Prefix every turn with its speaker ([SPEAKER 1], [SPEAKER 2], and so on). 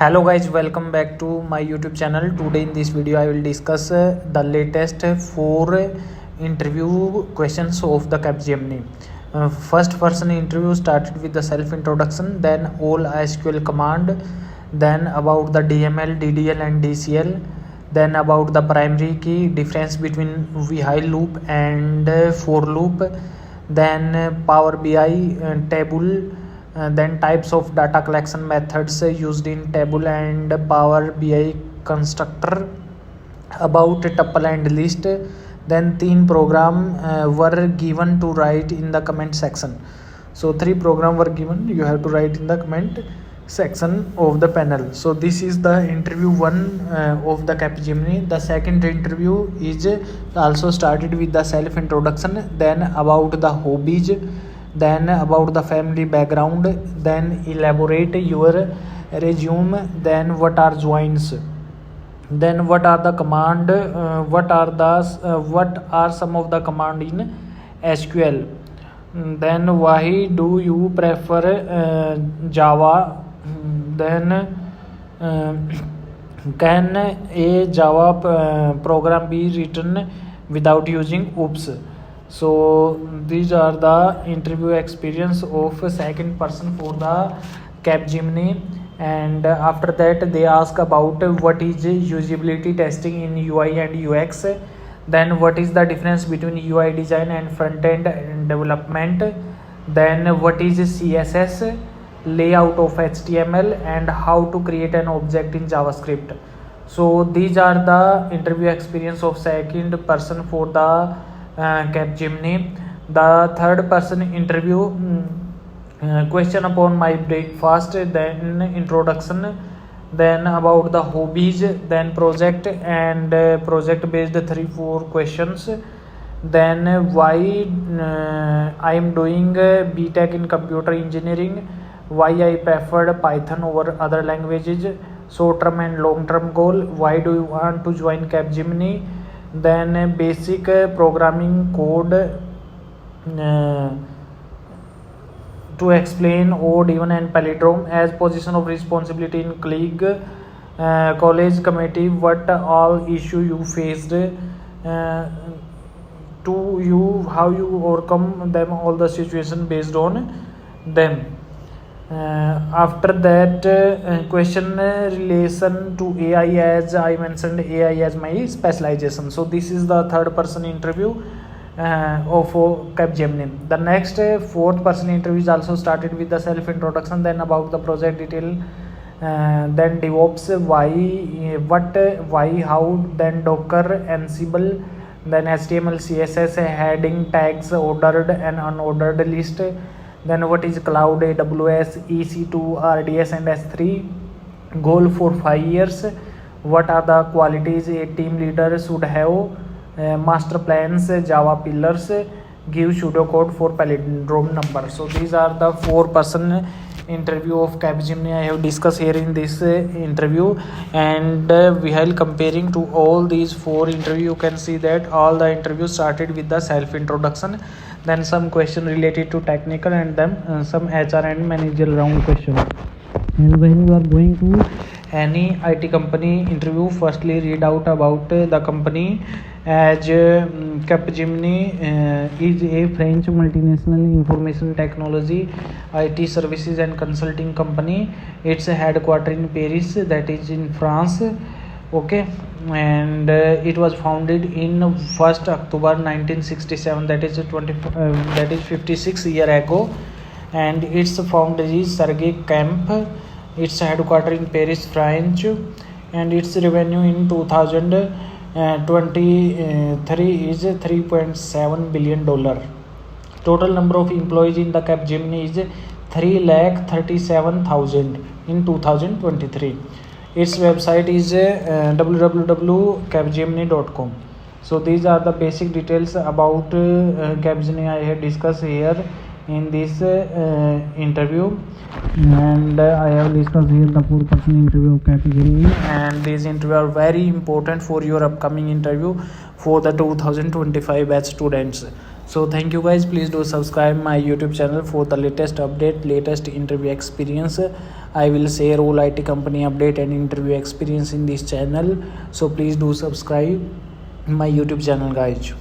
[SPEAKER 1] Hello guys, welcome back to my YouTube channel. Today in this video I will discuss the latest 4 interview questions of the Capgemini. First person interview started with the self introduction, then all SQL command, then about the DML, DDL and DCL, then about the primary key, difference between while loop and for loop, then Power BI table, then types of data collection methods used in table and Power BI constructor, about tuple and list. Then 3 program were given to write in the comment section. So 3 program were given, you have to write in the comment section of the panel. So this is the interview 1 of the Capgemini. The second interview is also started with the self introduction, then about the hobbies, then about the family background, then elaborate your resume, then what are joins, then what are the command, what are some of the command in SQL, then why do you prefer Java, then can a Java program be written without using oops. So these are the interview experience of second person for the Capgemini. And after that they ask about what is usability testing in UI and UX, then what is the difference between UI design and front end development, then what is CSS, layout of HTML, and how to create an object in JavaScript. So these are the interview experience of second person for the Capgemini. The third person interview, question upon my breakfast, then introduction, then about the hobbies, then project and project based 3-4 questions, then why I am doing BTech in computer engineering, why I preferred Python over other languages, short term and long term goal, why do you want to join Capgemini, then basic programming code to explain odd, even and palindrome as position of responsibility in colleague, college committee, what all issue you faced, to you how you overcome them, all the situation based on them. After that question relation to AI, as I mentioned AI as my specialization. So this is the third person interview of Capgemini. The next fourth person interview is also started with the self introduction, then about the project detail, then DevOps, why, how, then Docker, Ansible, then HTML, CSS, heading tags, ordered and unordered list, then what is cloud, AWS, EC2, RDS and S3, goal for 5 years, what are the qualities a team leader should have, master plans, Java pillars, give pseudocode for palindrome number. So these are the 4 person interview of Capgemini I have discussed here in this interview, and while comparing to all these 4 interview, you can see that all the interviews started with the self introduction, then some question related to technical, and then some HR and managerial round question. And when you are going to any IT company interview, firstly read out about the company, as Capgemini is a French multinational information technology, IT services and consulting company. It's headquartered in Paris, that is in France. Okay, and it was founded in 1st October 1967, that is 56 years ago, and its founder is Sergey Kemp. Its headquarters in Paris, France, and its revenue in 2023 is $3.7 billion. Total number of employees in the Capgemini is 337,000 in 2023. Its website is www.capgemini.com. So these are the basic details about Capgemini I have discussed here in this interview, and I have discussed here the 4 person interview of Capgemini, and these interviews are very important for your upcoming interview for the 2025 batch students. So thank you guys, please do subscribe my YouTube channel for the latest update, latest interview experience. I will share all IT company update and interview experience in this channel, so please do subscribe my YouTube channel guys.